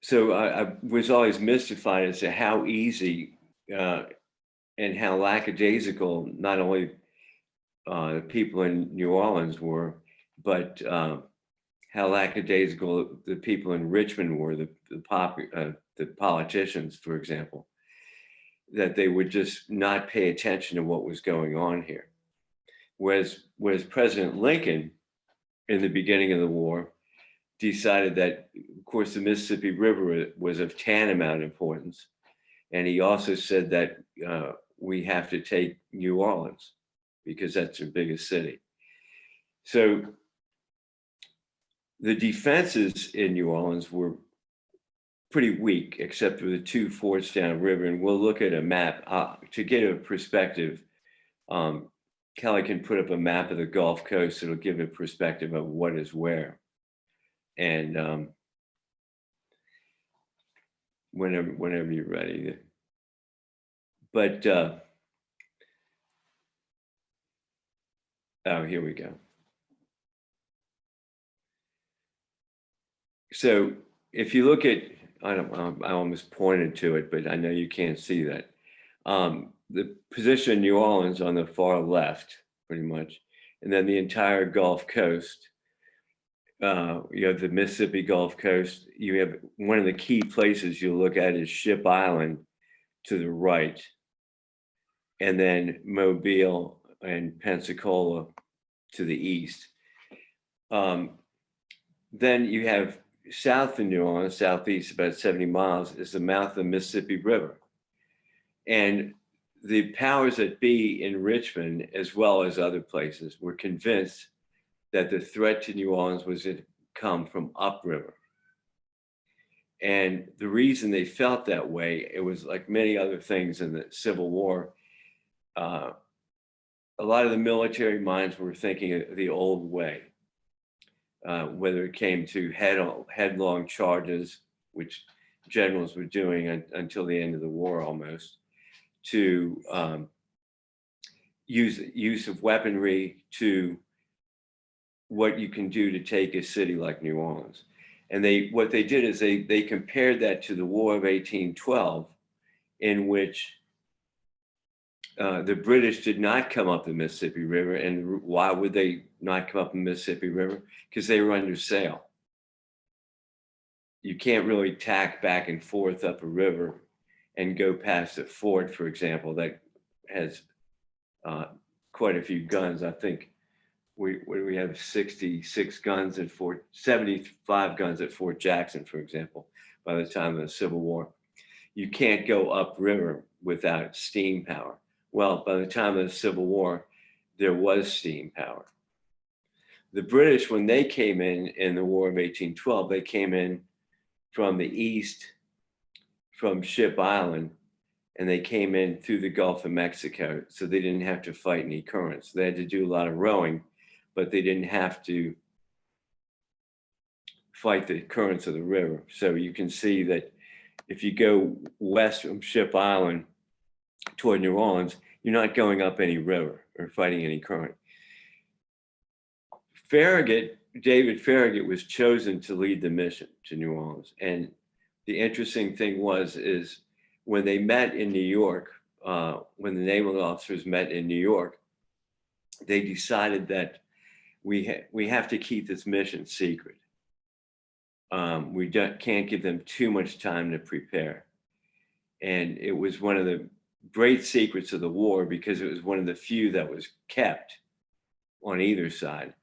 So I was always mystified as to how easy and how lackadaisical not only the people in New Orleans were, but how lackadaisical the people in Richmond were, the politicians, for example, that they would just not pay attention to what was going on here. Whereas President Lincoln, in the beginning of the war, decided that, of course, the Mississippi River was of tantamount importance. And he also said that we have to take New Orleans because that's the biggest city. So the defenses in New Orleans were pretty weak, except for the two forts downriver. And we'll look at a map to get a perspective. Kelly can put up a map of the Gulf Coast. It'll give a perspective of what is where. And whenever you're ready. But oh, here we go. So if you look at, I almost pointed to it, but I know you can't see that. The position in New Orleans on the far left, pretty much, and then the entire Gulf Coast. You have the Mississippi Gulf Coast. You have one of the key places you'll look at is Ship Island to the right, and then Mobile and Pensacola to the east. Then you have south of New Orleans, southeast about 70 miles, is the mouth of the Mississippi River. And the powers that be in Richmond, as well as other places, were convinced that the threat to New Orleans was to come from upriver. And the reason they felt that way, it was like many other things in the Civil War. A lot of the military minds were thinking the old way, whether it came to headlong charges, which generals were doing until the end of the war almost, to use of weaponry, to what you can do to take a city like New Orleans. And what they did is they compared that to the War of 1812, in which the British did not come up the Mississippi River. And why would they not come up the Mississippi River? Because they were under sail. You can't really tack back and forth up a river and go past a fort, for example, that has quite a few guns. I think we have 66 guns at 75 guns at Fort Jackson, for example, by the time of the Civil War. You can't go upriver without steam power. Well, by the time of the Civil War, there was steam power. The British, when they came in the War of 1812, they came in from the east, from Ship Island, and they came in through the Gulf of Mexico, so they didn't have to fight any currents. They had to do a lot of rowing, but they didn't have to fight the currents of the river. So you can see that if you go west from Ship Island toward New Orleans, you're not going up any river or fighting any current. David Farragut was chosen to lead the mission to New Orleans. And the interesting thing is when they met in New York, when the naval officers met in New York, they decided that we have to keep this mission secret. We can't give them too much time to prepare. And it was one of the great secrets of the war because it was one of the few that was kept on either side.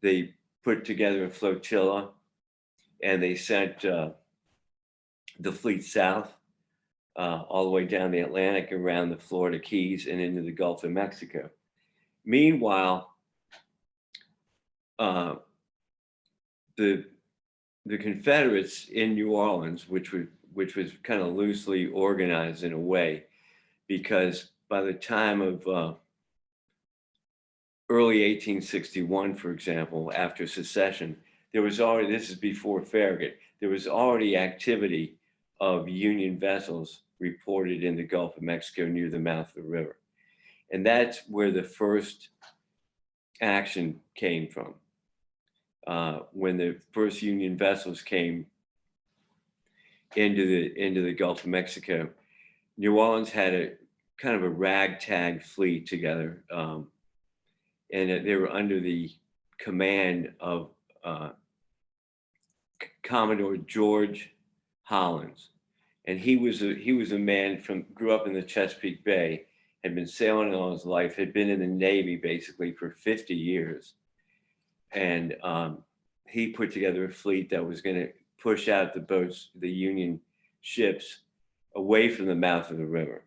They put together a flotilla and they sent the fleet south all the way down the Atlantic, around the Florida Keys and into the Gulf of Mexico. Meanwhile, the Confederates in New Orleans, which was kind of loosely organized in a way, because by the time of early 1861, for example, after secession, there was already, this is before Farragut, there was already activity of Union vessels reported in the Gulf of Mexico near the mouth of the river. And that's where the first action came from. When the first Union vessels came into the Gulf of Mexico. New Orleans had a kind of a ragtag fleet together, and they were under the command of Commodore George Hollins, and he was a man grew up in the Chesapeake Bay, had been sailing all his life, had been in the Navy basically for 50 years, and he put together a fleet that was going to push out the boats, the Union ships, away from the mouth of the river.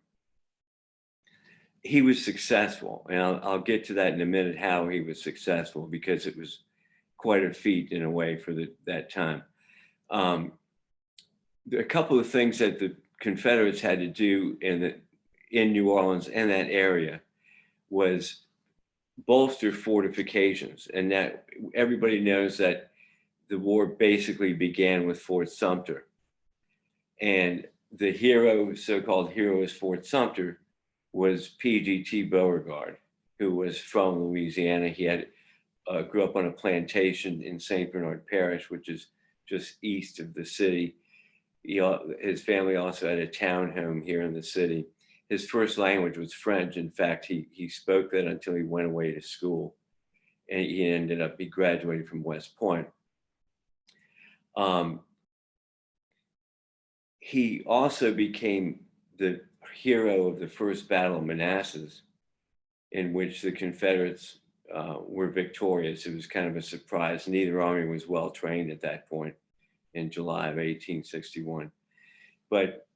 He was successful, and I'll get to that in a minute, how he was successful, because it was quite a feat in a way for that time. There are a couple of things that the Confederates had to do in New Orleans and that area was bolster fortifications, and that everybody knows that the war basically began with Fort Sumter, and the hero, so-called hero of Fort Sumter, was P.G.T. Beauregard, who was from Louisiana. He had grew up on a plantation in St. Bernard Parish, which is just east of the city. His family also had a townhome here in the city. His first language was French. In fact, he spoke that until he went away to school, and he graduated from West Point. He also became the hero of the first Battle of Manassas, in which the Confederates were victorious. It was kind of a surprise. Neither army was well trained at that point in July of 1861. But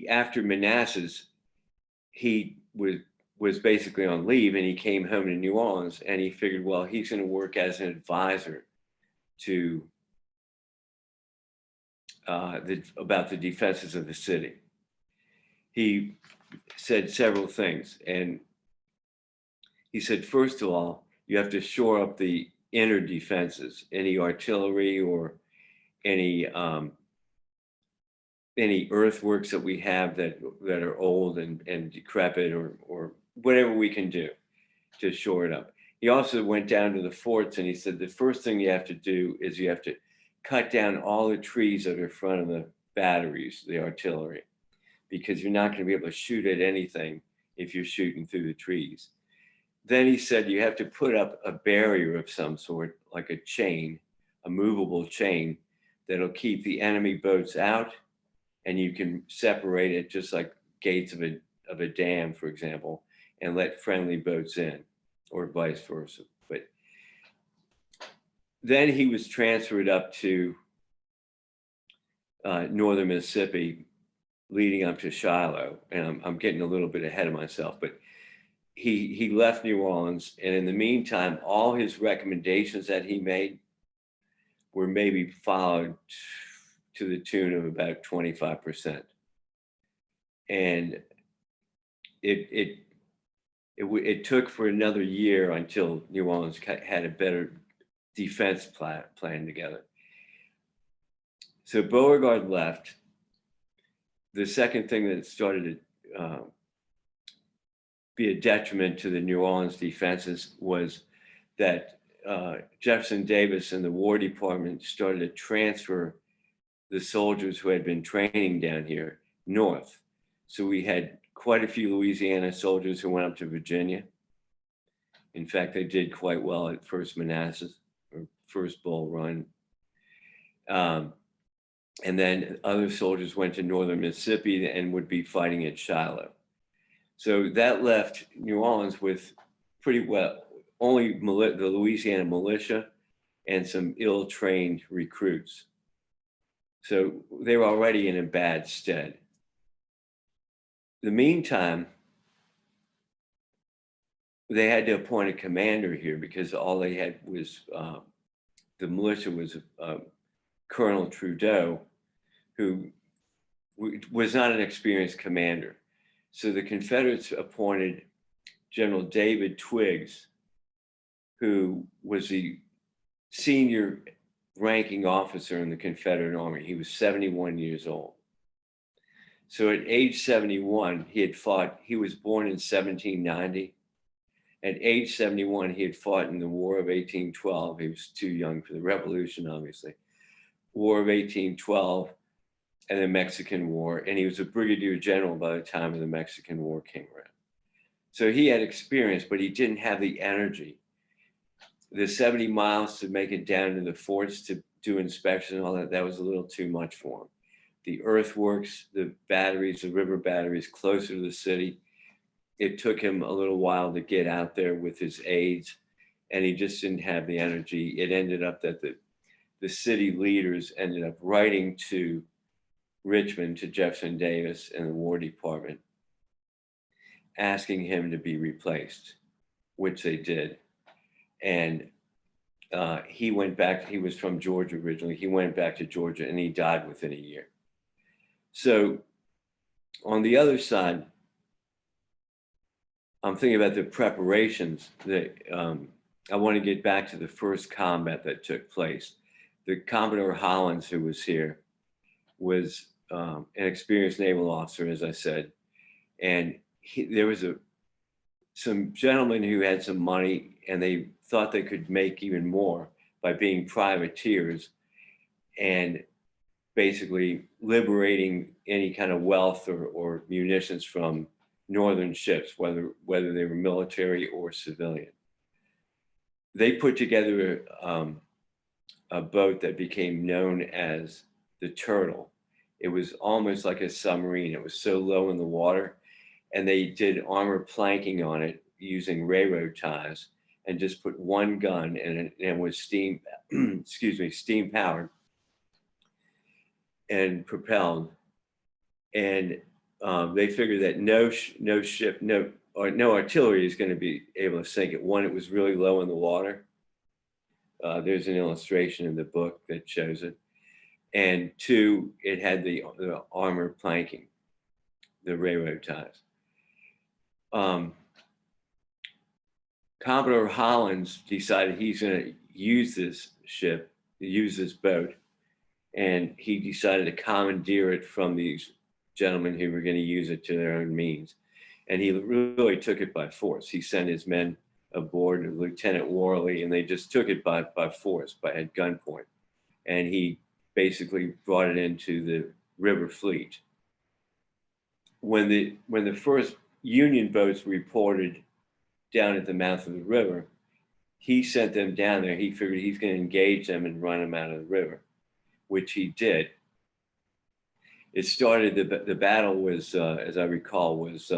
after Manassas, he was basically on leave, and he came home to New Orleans, and he figured, well, he's going to work as an advisor to about the defenses of the city. He said several things, and he said, first of all, you have to shore up the inner defenses, any artillery or any earthworks that we have that are old and decrepit, or whatever we can do to shore it up. He also went down to the forts, and he said, the first thing you have to do is you have to cut down all the trees that are in front of the batteries, the artillery, because you're not going to be able to shoot at anything if you're shooting through the trees. Then he said you have to put up a barrier of some sort, like a chain, a movable chain, that'll keep the enemy boats out, and you can separate it just like gates of a dam, for example, and let friendly boats in, or vice versa. But then he was transferred up to northern Mississippi, leading up to Shiloh. And I'm getting a little bit ahead of myself, but he left New Orleans, and in the meantime, all his recommendations that he made were maybe followed to the tune of about 25%. And it took for another year until New Orleans had a better defense plan together. So Beauregard left. The second thing that started to be a detriment to the New Orleans defenses was that Jefferson Davis and the War Department started to transfer the soldiers who had been training down here north. So we had quite a few Louisiana soldiers who went up to Virginia. In fact, they did quite well at first Manassas, or first Bull Run. And then other soldiers went to northern Mississippi and would be fighting at Shiloh. So that left New Orleans with pretty well only the Louisiana militia and some ill-trained recruits. So they were already in a bad stead. In the meantime, they had to appoint a commander here, because all they had was the militia was Colonel Trudeau, who was not an experienced commander. So the Confederates appointed General David Twiggs, who was the senior ranking officer in the Confederate Army. He was 71 years old. So at age 71, he was born in 1790. At age 71, he had fought in the War of 1812. He was too young for the Revolution, obviously. War of 1812, and the Mexican War, and he was a brigadier general by the time of the Mexican War came around. So he had experience, but he didn't have the energy. The 70 miles to make it down to the forts to do inspection and all that, that was a little too much for him. The earthworks, the batteries, the river batteries closer to the city, it took him a little while to get out there with his aides, and he just didn't have the energy. It ended up that the city leaders ended up writing to Richmond, to Jefferson Davis and the War Department, asking him to be replaced, which they did. And he went back, he was from Georgia originally, he went back to Georgia and he died within a year. So on the other side, I'm thinking about the preparations that I want to get back to the first combat that took place. The Commodore Hollins, who was here, was an experienced naval officer, as I said, and there was some gentlemen who had some money, and they thought they could make even more by being privateers and basically liberating any kind of wealth or munitions from northern ships, whether they were military or civilian. They put together a boat that became known as the Turtle. It was almost like a submarine. It was so low in the water, and they did armor planking on it using railroad ties and just put one gun and it was steam, steam powered and propelled. And they figured that no artillery is going to be able to sink it. One, it was really low in the water. There's an illustration in the book that shows it. And two, it had the armor planking, the railroad ties. Commodore Hollins decided he's going to use this boat, and he decided to commandeer it from these gentlemen who were going to use it to their own means. And he really took it by force. He sent his men aboard, Lieutenant Worley, and they just took it by force, at gunpoint. And he basically brought it into the river fleet. When the first Union boats reported down at the mouth of the river, he sent them down there. He figured he's going to engage them and run them out of the river, which he did. It started, the battle was, as I recall, was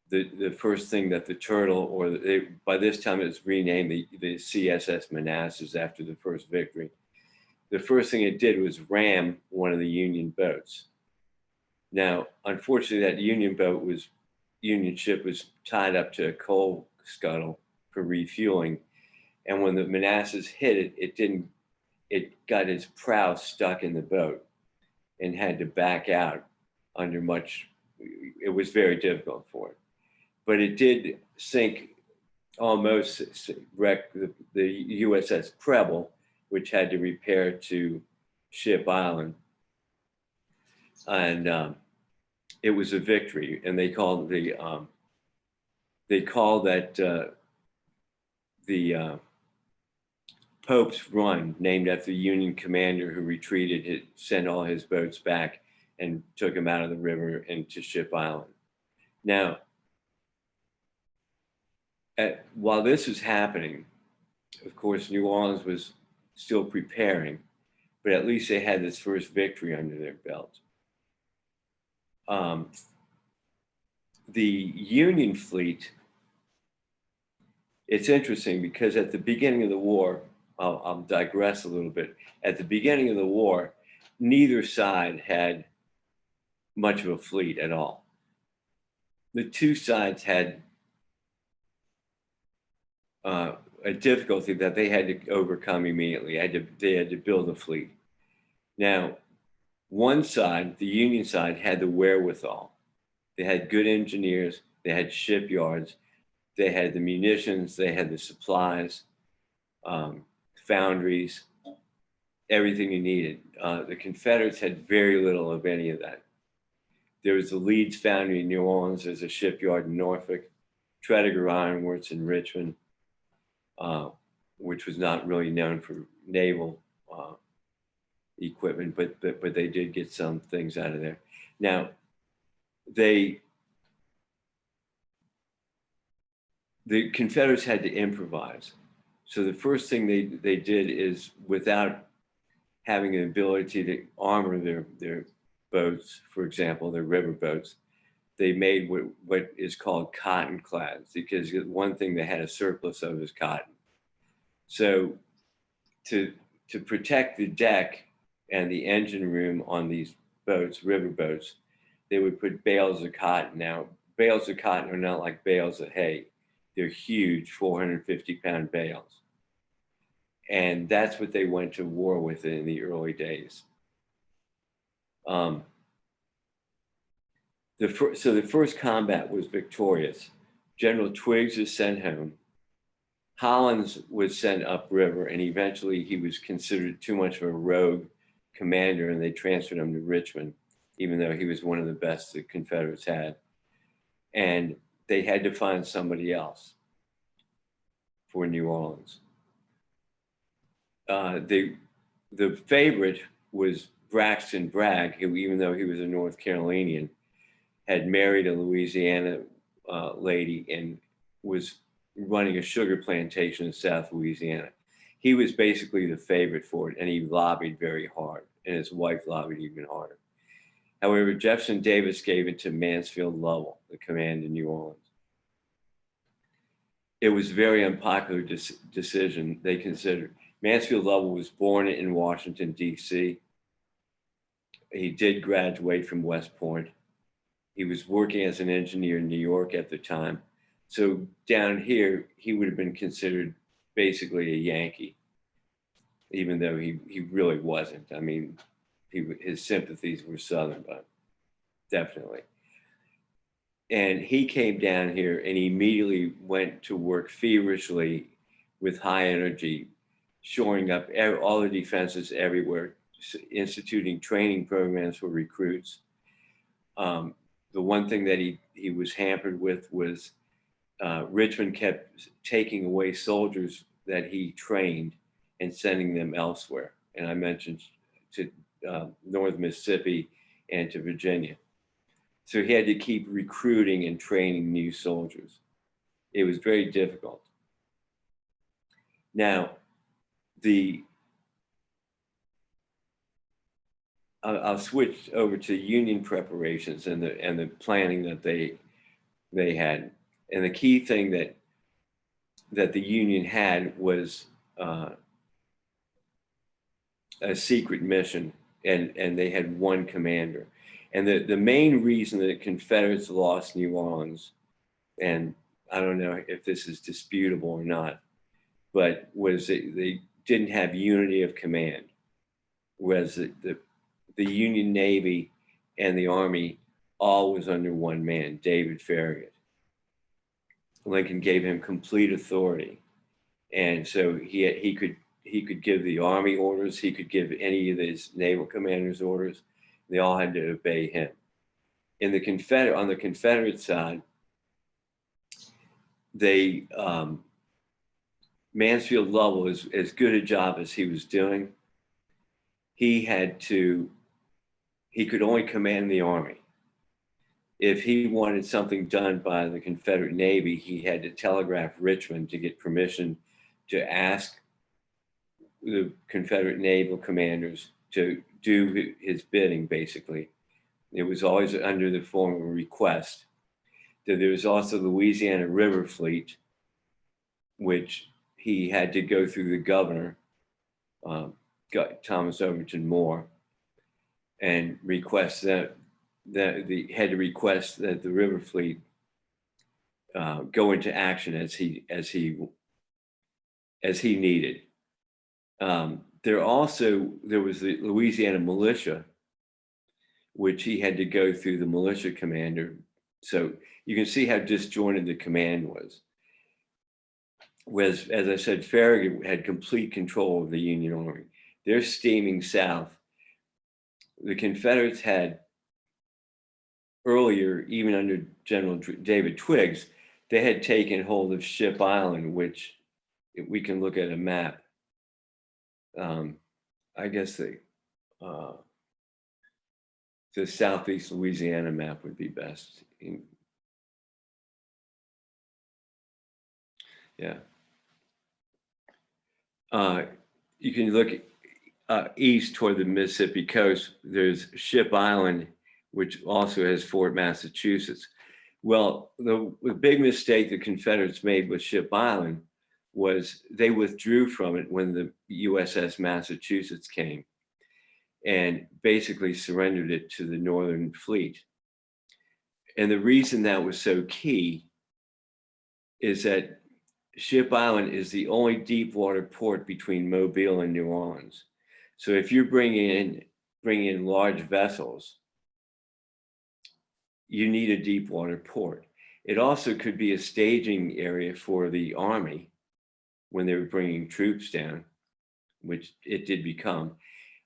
the first thing that the Turtle, by this time it was renamed the CSS Manassas after the first victory. The first thing it did was ram one of the Union boats. Now, unfortunately, that Union ship was tied up to a coal scuttle for refueling. And when the Manassas hit it, it got its prow stuck in the boat and had to back out it was very difficult for it. But it did sink, almost wreck the USS Preble, which had to repair to Ship Island. And it was a victory, and they called that the Pope's Run, named after the Union commander who retreated, sent all his boats back and took them out of the river into Ship Island. Now, while this was happening, of course, New Orleans was still preparing, but at least they had this first victory under their belt. The Union fleet, it's interesting because at the beginning of the war, I'll digress a little bit. At the beginning of the war, neither side had much of a fleet at all. The two sides had a difficulty that they had to overcome immediately. They had to build a fleet. Now, one side, the Union side, had the wherewithal. They had good engineers, they had shipyards, they had the munitions, they had the supplies, foundries, everything you needed. The Confederates had very little of any of that. There was the Leeds Foundry in New Orleans, there's a shipyard in Norfolk, Tredegar Iron Works in Richmond, which was not really known for naval equipment, but they did get some things out of there. Now, the Confederates had to improvise. So the first thing they did is, without having an ability to armor their boats, for example, their river boats, they made what is called cotton clads, because one thing they had a surplus of is cotton. So to protect the deck and the engine room on these boats, river boats, they would put bales of cotton. Now, bales of cotton are not like bales of hay. They're huge, 450-pound bales. And that's what they went to war with in the early days. So the first combat was victorious. General Twiggs was sent home. Hollins was sent upriver, and eventually he was considered too much of a rogue commander, and they transferred him to Richmond, even though he was one of the best the Confederates had. And they had to find somebody else for New Orleans. The favorite was Braxton Bragg, who, even though he was a North Carolinian, had married a Louisiana lady and was running a sugar plantation in South Louisiana. He was basically the favorite for it, and he lobbied very hard, and his wife lobbied even harder. However, Jefferson Davis gave it to Mansfield Lovell, the command in New Orleans. It was a very unpopular decision. They considered Mansfield Lovell was born in Washington, D.C. He did graduate from West Point. He was working as an engineer in New York at the time. So down here, he would have been considered basically a Yankee, even though he really wasn't. I mean, his sympathies were Southern, but definitely. And he came down here and he immediately went to work feverishly with high energy, shoring up all the defenses everywhere, instituting training programs for recruits. The one thing that he was hampered with was Richmond kept taking away soldiers that he trained and sending them elsewhere. And I mentioned to North Mississippi and to Virginia. So he had to keep recruiting and training new soldiers. It was very difficult. Now, I'll switch over to Union preparations and the planning that they had. And the key thing that the Union had was a secret mission, and they had one commander. And the main reason that the Confederates lost New Orleans, and I don't know if this is disputable or not, but was they didn't have unity of command, whereas the Union Navy and the Army all was under one man, David Farragut. Lincoln gave him complete authority, and so he could give the Army orders, he could give any of his naval commanders orders. They all had to obey him. On the Confederate side, Mansfield Lovell, as good a job as he was doing, he could only command the Army. If he wanted something done by the Confederate Navy, he had to telegraph Richmond to get permission to ask the Confederate naval commanders to do his bidding, basically. It was always under the form of a request. There was also the Louisiana River Fleet, which he had to go through the governor, Thomas Overton Moore, and request that had to request that the River Fleet go into action as he needed. There was the Louisiana militia, which he had to go through the militia commander. So you can see how disjointed the command was. Whereas, as I said, Farragut had complete control of the Union Army. They're steaming south. The Confederates had earlier, even under General David Twiggs, they had taken hold of Ship Island, which we can look at a map. I guess the Southeast Louisiana map would be best. Yeah. You can look east toward the Mississippi coast. There's Ship Island, which also has Fort Massachusetts. Well, the big mistake the Confederates made with Ship Island was they withdrew from it when the USS Massachusetts came and basically surrendered it to the Northern Fleet. And the reason that was so key is that Ship Island is the only deep water port between Mobile and New Orleans. So if you're bringing in large vessels, you need a deep water port. It also could be a staging area for the Army when they were bringing troops down, which it did become.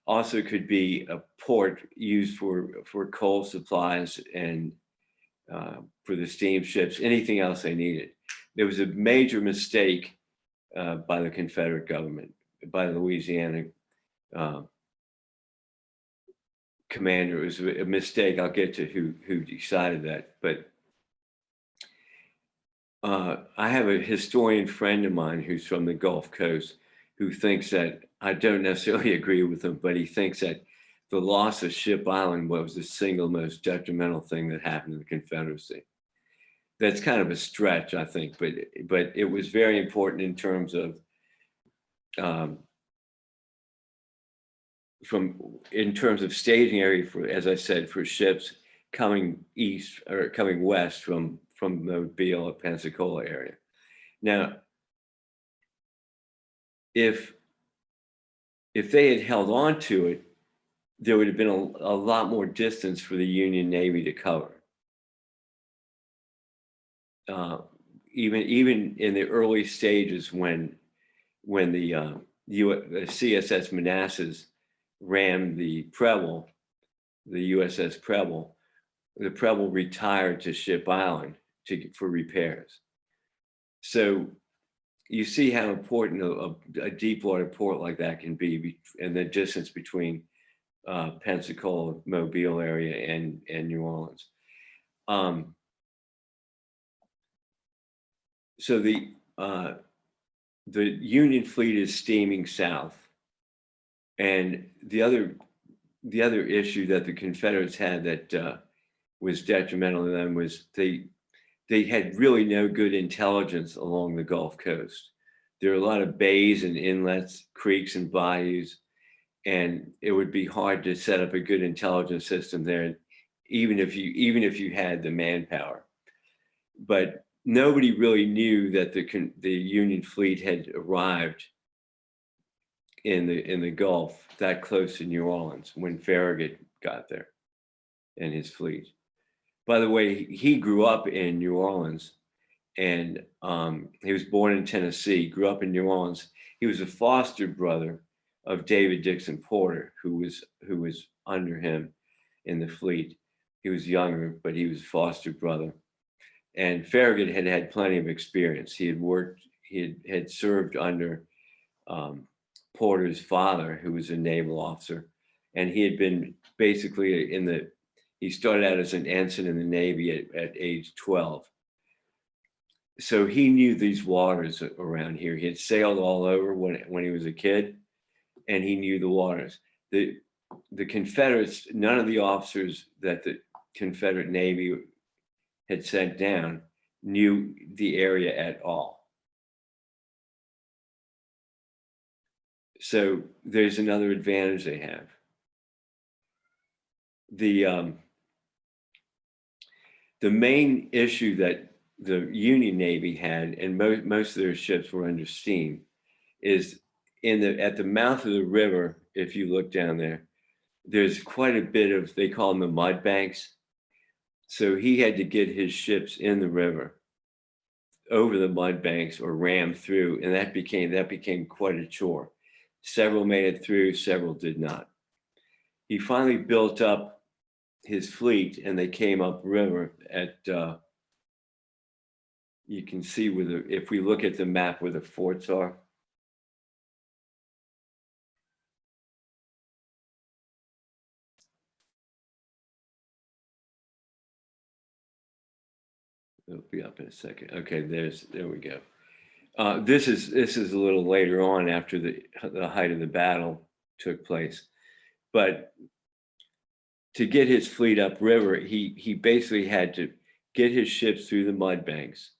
Also could be a port used for coal supplies and for the steamships, anything else they needed. There was a major mistake by the Confederate government, by the Louisiana commander. It was a mistake. I'll get to who decided that. But I have a historian friend of mine who's from the Gulf Coast who thinks that, I don't necessarily agree with him, but he thinks that the loss of Ship Island was the single most detrimental thing that happened to the Confederacy. That's kind of a stretch, I think, but it was very important in terms of staging area for, as I said, for ships coming east or coming west from the Mobile or Pensacola area. Now, if they had held on to it, there would have been a lot more distance for the Union Navy to cover. Even in the early stages when the CSS Manassas rammed the Preble, the USS Preble, the Preble retired to Ship Island for repairs. So you see how important a deep water port like that can be, and the distance between Pensacola, Mobile area, and New Orleans. So the Union fleet is steaming south, and the other issue that the Confederates had that was detrimental to them was they had really no good intelligence along the Gulf Coast. There are a lot of bays and inlets, creeks and bayous, and it would be hard to set up a good intelligence system there, even if you had the manpower. But nobody really knew that the Union fleet had arrived in the Gulf that close to New Orleans when Farragut got there and his fleet. By the way, he grew up in New Orleans, and he was born in Tennessee, grew up in New Orleans. He was a foster brother of David Dixon Porter, who was under him in the fleet. He was younger, but he was a foster brother. And Farragut had plenty of experience. He had served under Porter's father, who was a naval officer, and he had been basically he started out as an ensign in the Navy at age 12. So he knew these waters around here. He had sailed all over when he was a kid, and he knew the waters. The Confederates, none of the officers that the Confederate Navy had sent down knew the area at all. So there's another advantage they have. The main issue that the Union Navy had, and most of their ships were under steam, is at the mouth of the river. If you look down there, there's quite a bit of, they call them the mud banks. So he had to get his ships in the river over the mud banks or ram through, and that became quite a chore. Several made it through, several did not. He finally built up his fleet, and they came upriver at you can see if we look at the map where the forts are. It'll be up in a second. Okay, there we go. This is a little later on after the height of the battle took place, but to get his fleet upriver, he basically had to get his ships through the mud banks,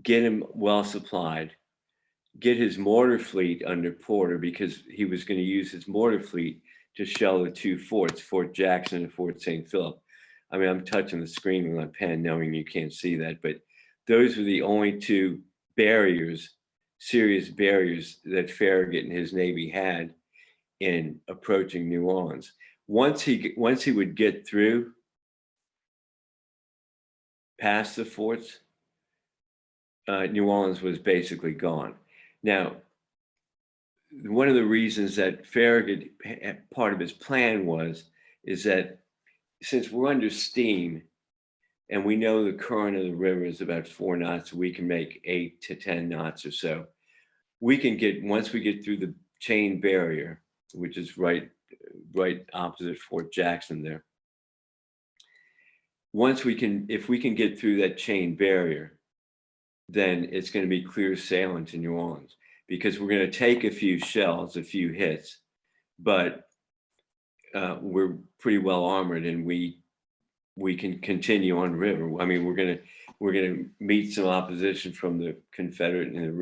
get him well supplied, get his mortar fleet under Porter because he was going to use his mortar fleet to shell the two forts, Fort Jackson and Fort St. Philip. I mean, I'm touching the screen with my pen, knowing you can't see that, but those were the only two barriers, serious barriers that Farragut and his Navy had in approaching New Orleans. Once he would get through past the forts, New Orleans was basically gone. Now, one of the reasons that Farragut, part of his plan is that since we're under steam and we know the current of the river is about 4 knots, we can make 8 to 10 knots or so. We can once we get through the chain barrier, which is right opposite Fort Jackson there. If we can get through that chain barrier, then it's going to be clear sailing to New Orleans, because we're going to take a few shells, a few hits, but we're pretty well armored and we can continue on river. I mean, we're going to meet some opposition from the Confederate and the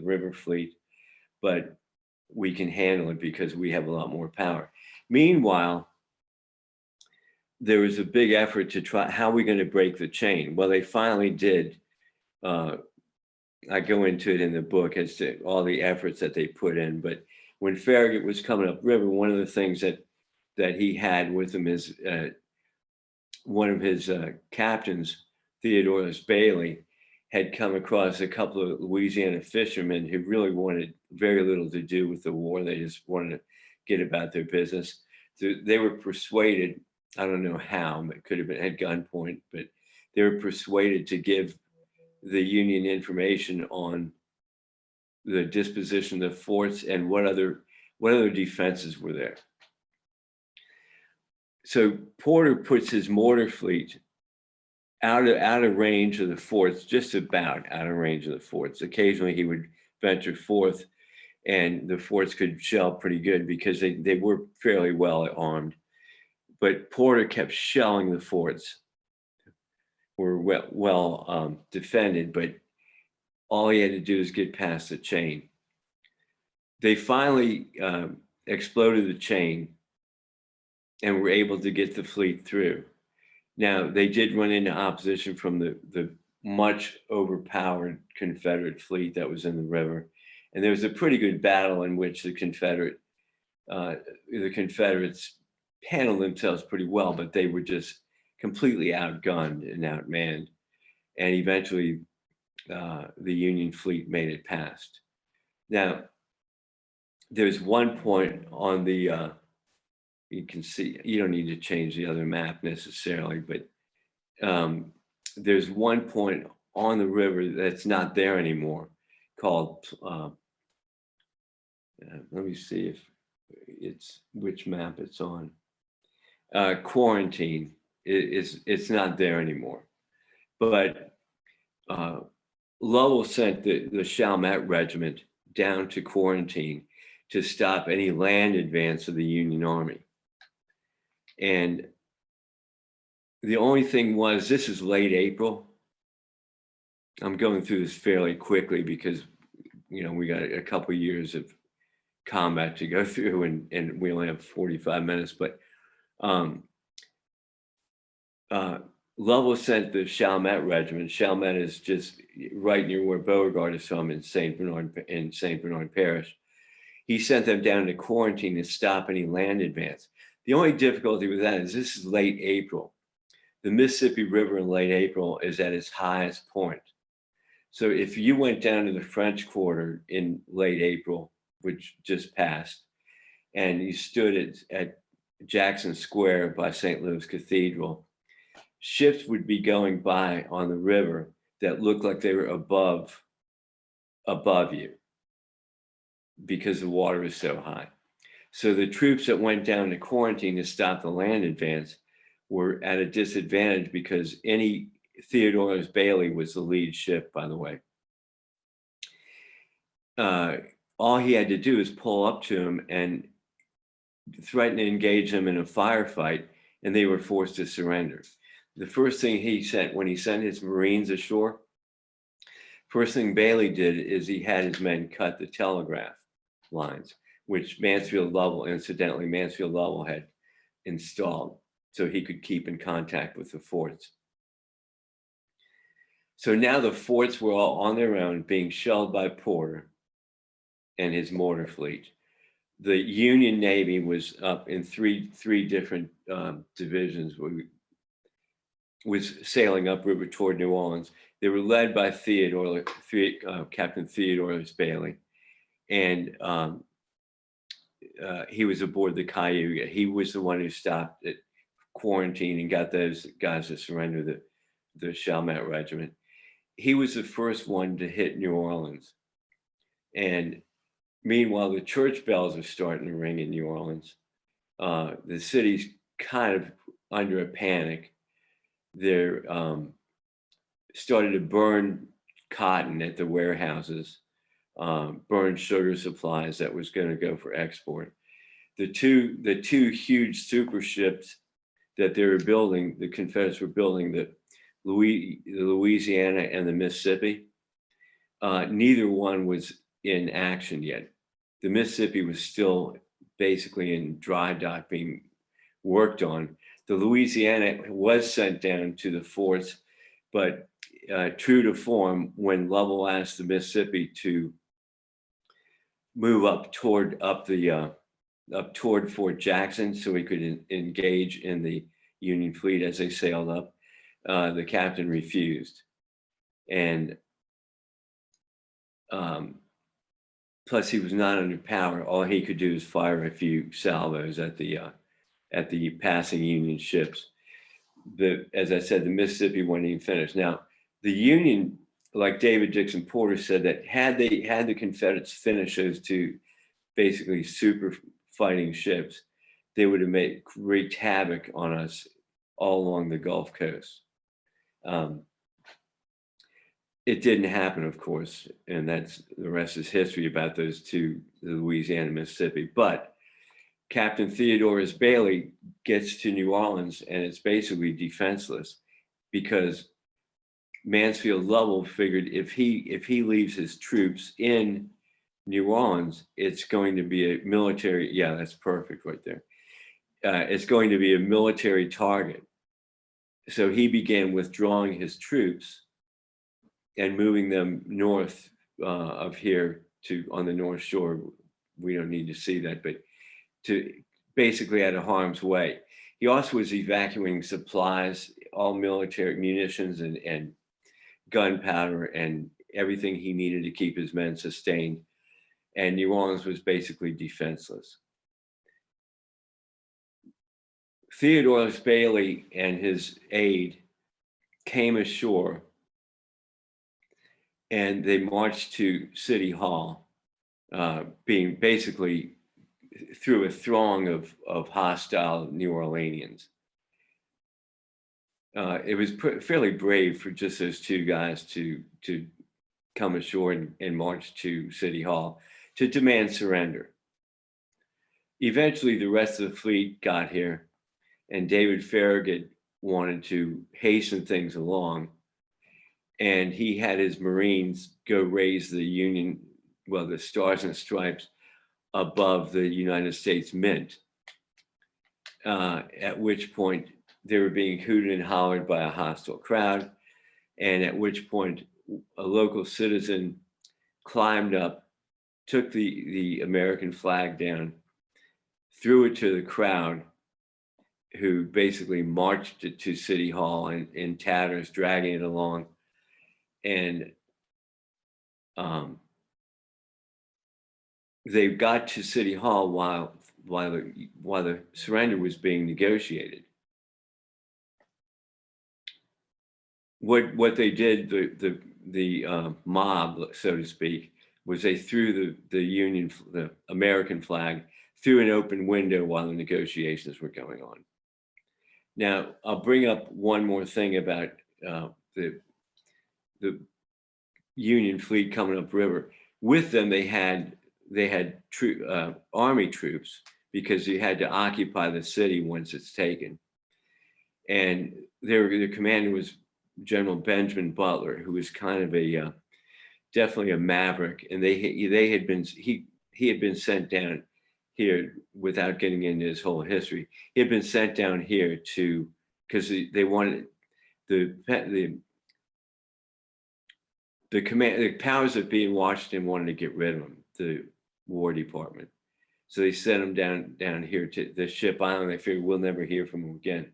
river fleet, but we can handle it because we have a lot more power. Meanwhile, there was a big effort to try, how are we going to break the chain? Well, they finally did. I go into it in the book as to all the efforts that they put in. But when Farragut was coming up river, one of the things that he had with him is one of his captains, Theodorus Bailey, had come across a couple of Louisiana fishermen who really wanted very little to do with the war. They just wanted to get about their business. So they were persuaded, I don't know how, it could have been at gunpoint, but they were persuaded to give the Union information on the disposition of the forts and what other defenses were there. So Porter puts his mortar fleet out of range of the forts, just about out of range of the forts. Occasionally he would venture forth and the forts could shell pretty good because they were fairly well armed. But Porter kept shelling the forts, were well defended, but all he had to do is get past the chain. They finally exploded the chain and were able to get the fleet through. Now, they did run into opposition from the much overpowered Confederate fleet that was in the river. And there was a pretty good battle in which the Confederates handled themselves pretty well, but they were just completely outgunned and outmanned. And eventually the Union fleet made it past. Now, there's one point on the, you can see, you don't need to change the other map necessarily, but there's one point on the river that's not there anymore called, let me see if it's which map it's on. Quarantine. It's not there anymore. But Lovell sent the Chalmette Regiment down to Quarantine to stop any land advance of the Union Army. And the only thing was, this is late April. I'm going through this fairly quickly because, we got a couple of years of combat to go through and we only have 45 minutes, but Lovell sent the Chalmette Regiment. Chalmette is just right near where Beauregard is from in St. Bernard Parish. He sent them down to Quarantine to stop any land advance. The only difficulty with that is this is late April. The Mississippi River in late April is at its highest point. So if you went down to the French Quarter in late April, which just passed, and you stood at Jackson Square by St. Louis Cathedral, ships would be going by on the river that looked like they were above you because the water is so high. So the troops that went down to Quarantine to stop the land advance were at a disadvantage because any Theodorus Bailey was the lead ship, by the way. All he had to do is pull up to him and threaten to engage them in a firefight, and they were forced to surrender. The first thing he sent, when he sent his Marines ashore, first thing Bailey did is he had his men cut the telegraph lines, which Mansfield Lovell had installed so he could keep in contact with the forts. So now the forts were all on their own, being shelled by Porter and his mortar fleet. The Union Navy was up in three different divisions, was sailing upriver toward New Orleans. They were led by Captain Theodorus Bailey, and he was aboard the Cayuga. He was the one who stopped at quarantine and got those guys to surrender the Chalmette Regiment. He was the first one to hit New Orleans. And meanwhile, the church bells are starting to ring in New Orleans. The city's kind of under a panic. They're started to burn cotton at the warehouses, burn sugar supplies that was going to go for export. The two huge super ships that they were building, the Confederates were building, the Louisiana and the Mississippi, neither one was in action yet. The Mississippi was still basically in dry dock being worked on. The Louisiana was sent down to the forts, but true to form, when Lovell asked the Mississippi to move up toward Fort Jackson so he could engage in the Union fleet as they sailed up, the captain refused. And plus he was not under power. All he could do is fire a few salvos at the passing Union ships. As I said, the Mississippi wasn't even finished. Now, the Union, like David Dixon Porter said, that had the Confederates finished those two basically super fighting ships, they would have made great havoc on us all along the Gulf Coast. It didn't happen, of course, and that's the rest is history about those two, the Louisiana, Mississippi. But Captain Theodorus Bailey gets to New Orleans and it's basically defenseless, because Mansfield Lovell figured if he leaves his troops in New Orleans, it's going to be a military. Yeah, that's perfect right there. It's going to be a military target. So he began withdrawing his troops and moving them north of here to on the North Shore. We don't need to see that, but to basically out of harm's way. He also was evacuating supplies, all military munitions and gunpowder and everything he needed to keep his men sustained. And New Orleans was basically defenseless. Theodorus Bailey and his aide came ashore and they marched to City Hall, being basically through a throng of hostile New Orleanians. It was fairly brave for just those two guys to come ashore and march to City Hall to demand surrender. Eventually, the rest of the fleet got here, and David Farragut wanted to hasten things along, and he had his Marines go raise the Union, the Stars and Stripes above the United States Mint, at which point they were being hooted and hollered by a hostile crowd, and at which point a local citizen climbed up, took the American flag down, threw it to the crowd, who basically marched it to City Hall in tatters, dragging it along. And they got to City Hall while the surrender was being negotiated. What they did, the mob, so to speak, was they threw the American flag through an open window while the negotiations were going on. Now, I'll bring up one more thing about the Union fleet coming upriver. With them, they had army troops, because you had to occupy the city once it's taken. And the commander was General Benjamin Butler, who was kind of definitely a maverick. And he had been sent down here, without getting into his whole history. He had been sent down here because they wanted the powers that be in Washington wanted to get rid of him, the War Department. So they sent him down here to the Ship Island. They figured we'll never hear from him again.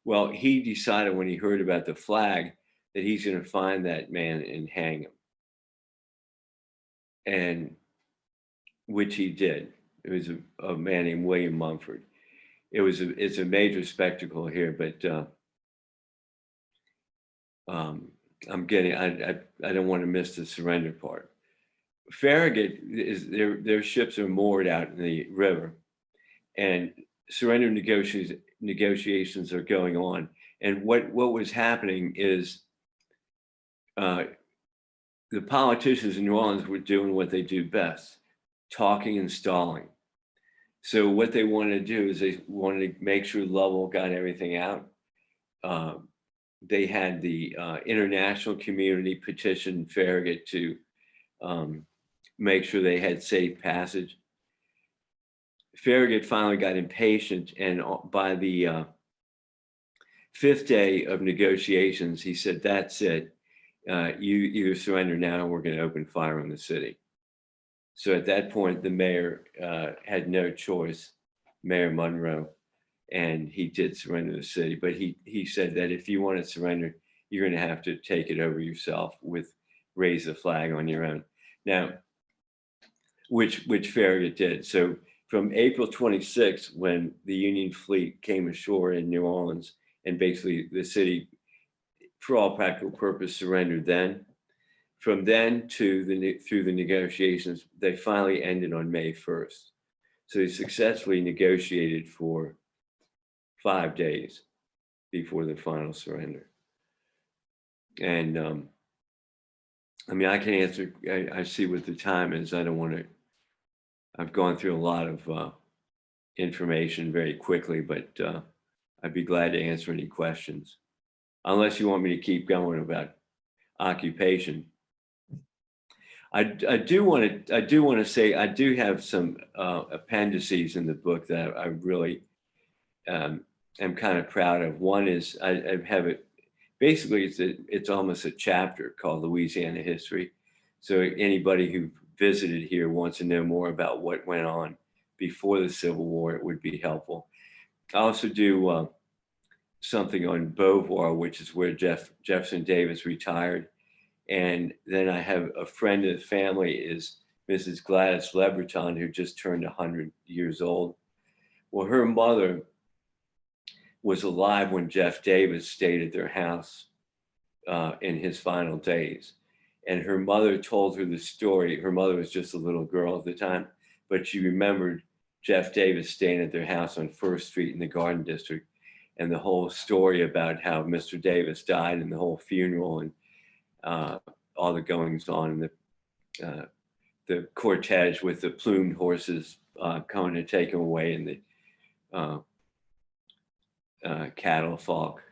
Well, he decided when he heard about the flag that he's going to find that man and hang him, and which he did. It was a man named William Mumford. It's a major spectacle here, but I don't want to miss the surrender part. Farragut their ships are moored out in the river, and surrender negotiations are going on. And what was happening is the politicians in New Orleans were doing what they do best, talking and stalling. So what they wanted to do is they wanted to make sure Lovell got everything out. They had the international community petition Farragut to make sure they had safe passage. Farragut finally got impatient, and by the fifth day of negotiations, he said, "That's it. You either surrender now, or we're going to open fire on the city." So at that point, the mayor had no choice, Mayor Monroe, and he did surrender the city. But he said that if you want to surrender, you're going to have to take it over yourself, raise the flag on your own. Now, which Farragut did. So from April 26th, when the Union fleet came ashore in New Orleans, and basically the city, for all practical purpose, surrendered then. From then through the negotiations, they finally ended on May 1st. So they successfully negotiated for 5 days before the final surrender. And I can answer. I see what the time is. I don't want to. I've gone through a lot of information very quickly, but I'd be glad to answer any questions, unless you want me to keep going about occupation. I do want to say I do have some appendices in the book that I really am kind of proud of. One is I have it. Basically, it's almost a chapter called Louisiana History. So anybody who visited here wants to know more about what went on before the Civil War, it would be helpful. I also do something on Beauvoir, which is where Jefferson Davis retired. And then I have a friend of the family is Mrs. Gladys Lebreton, who just turned 100 years old. Well, her mother was alive when Jeff Davis stayed at their house in his final days. And her mother told her the story. Her mother was just a little girl at the time, but she remembered Jeff Davis staying at their house on First Street in the Garden District, and the whole story about how Mr. Davis died, and the whole funeral, and all the goings on, and the cortege with the plumed horses coming to take him away, and the catafalque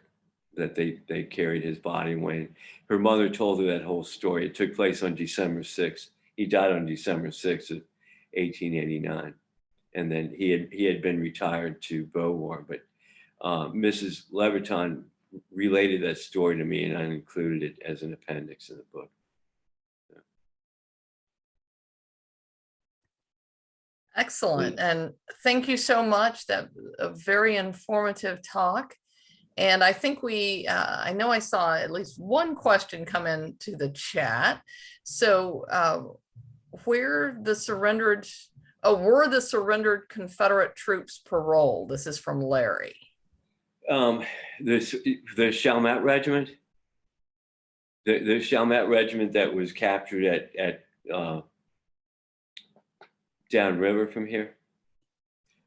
that they carried his body away. Her mother told her that whole story. It took place on December 6th. He died on December 6th of 1889. And then he had been retired to Beauvoir, but Mrs. Leverton related that story to me, and I included it as an appendix in the book. Excellent. And thank you so much. That a very informative talk. And I think I know I saw at least one question come into the chat. So were the surrendered Confederate troops paroled? This is from Larry. The Chalmette Regiment, the Chalmette Regiment that was captured at downriver from here,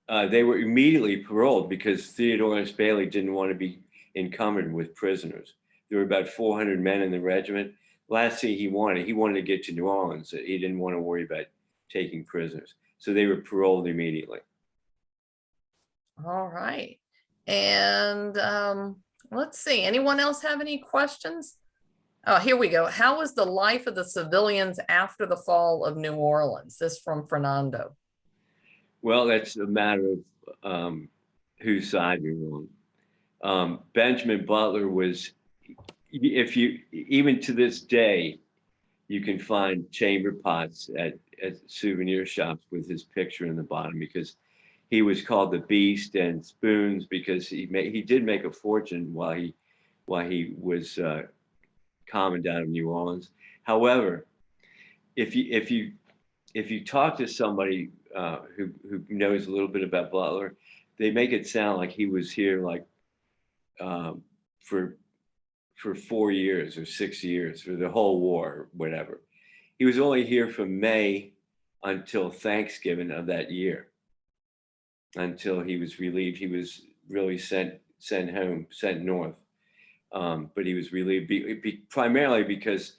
they were immediately paroled because Theodore S. Bailey didn't want to be encumbered with prisoners. there were about 400 men in the regiment. Last thing he wanted to get to New Orleans. He didn't want to worry about taking prisoners. So they were paroled immediately. All right. And let's see, anyone else have any questions? Oh, here we go. How was the life of the civilians after the fall of New Orleans? This from Fernando. Well, that's a matter of whose side you're on. Benjamin Butler was, if you, even to this day, you can find chamber pots at souvenir shops with his picture in the bottom, because he was called the Beast, and spoons because he did make a fortune while he was commandant of New Orleans. However, if you talk to somebody who knows a little bit about Butler, they make it sound like he was here like for 4 years or 6 years, for the whole war or whatever. He was only here from May until Thanksgiving of that year, until he was relieved. He was really sent home, sent north. But he was relieved primarily because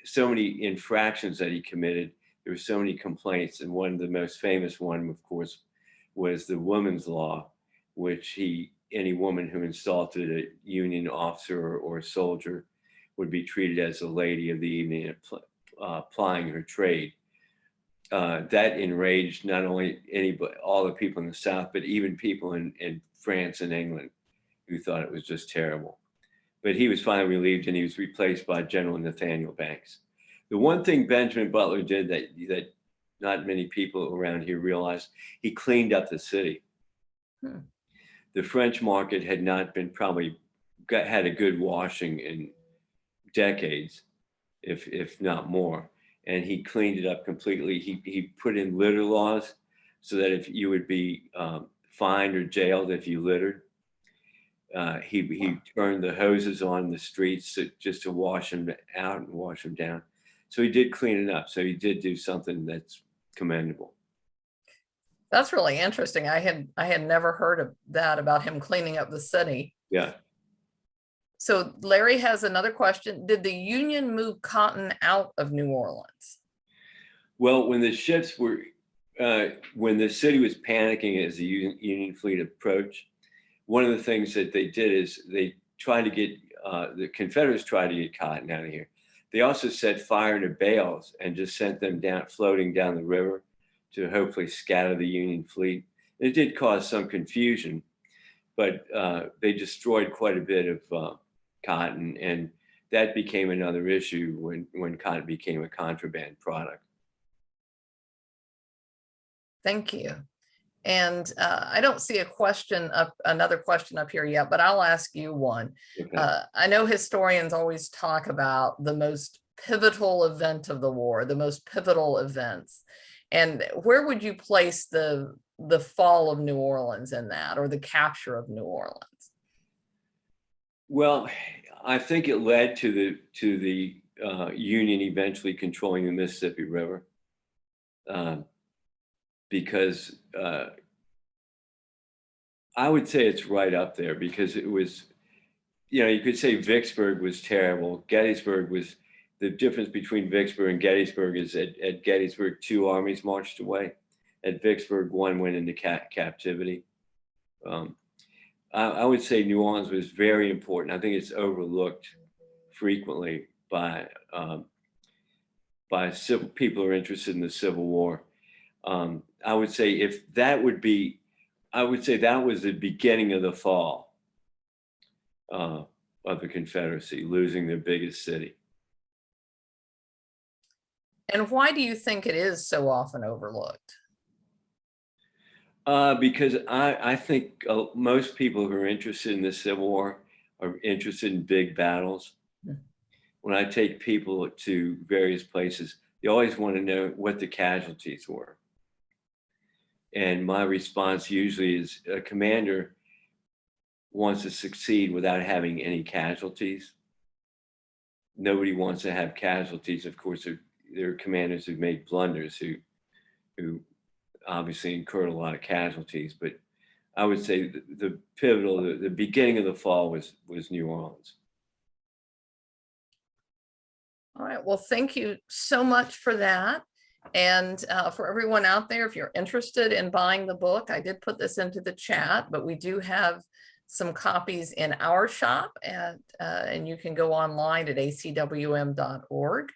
so many infractions that he committed. There were so many complaints, and one of the most famous one, of course, was the woman's law, which any woman who insulted a Union officer or soldier would be treated as a lady of the evening, plying her trade. That enraged not only all the people in the South, but even people in France and England, who thought it was just terrible. But he was finally relieved, and he was replaced by General Nathaniel Banks. The one thing Benjamin Butler did that not many people around here realized, he cleaned up the city. The French market had not been had a good washing in decades, if not more. And he cleaned it up completely. He put in litter laws so that if you would be fined or jailed if you littered. He turned the hoses on the streets just to wash them out and wash them down. So he did clean it up. So he did do something that's commendable. That's really interesting. I had never heard of that about him cleaning up the city. Yeah. So Larry has another question. Did the Union move cotton out of New Orleans? Well, when the ships were, when the city was panicking as the Union fleet approached, one of the things that they did is they tried to get, the Confederates tried to get cotton out of here. They also set fire to bales and just sent them down, floating down the river to hopefully scatter the Union fleet. It did cause some confusion, but they destroyed quite a bit of cotton, and that became another issue when cotton became a contraband product. Thank you. And I don't see another question up here yet, but I'll ask you one. Okay. I know historians always talk about the most pivotal event of the war, the most pivotal events. And where would you place the fall of New Orleans in that, or the capture of New Orleans? Well, I think it led to the Union eventually controlling the Mississippi River, because I would say it's right up there, because it was, you could say Vicksburg was terrible. Gettysburg was, the difference between Vicksburg and Gettysburg is at Gettysburg, 2 armies marched away. At Vicksburg, 1 went into captivity. I would say New Orleans was very important. I think it's overlooked frequently by people who are interested in the Civil War. I would say I would say that was the beginning of the fall of the Confederacy, losing their biggest city. And why do you think it is so often overlooked? Because I think most people who are interested in the Civil War are interested in big battles. When I take people to various places, they always want to know what the casualties were. And my response usually is, a commander wants to succeed without having any casualties. Nobody wants to have casualties. Of course, there are commanders who've made blunders who obviously incurred a lot of casualties. But I would say the beginning of the fall was New Orleans. All right. Well, thank you so much for that. And for everyone out there, if you're interested in buying the book, I did put this into the chat, but we do have some copies in our shop, and you can go online at acwm.org.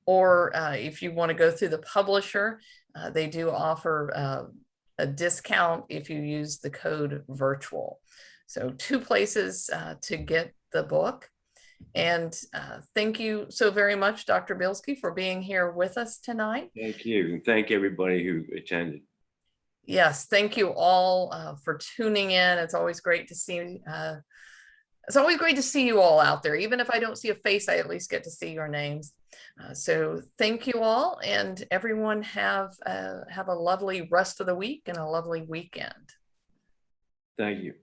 Or if you want to go through the publisher, they do offer a discount if you use the code virtual. So 2 places to get the book. And thank you so very much, Dr. Bielski, for being here with us tonight. Thank you. And thank everybody who attended. Yes, thank you all for tuning in. It's always great to see. It's always great to see you all out there. Even if I don't see a face, I at least get to see your names. So thank you all, and everyone have a lovely rest of the week and a lovely weekend. Thank you.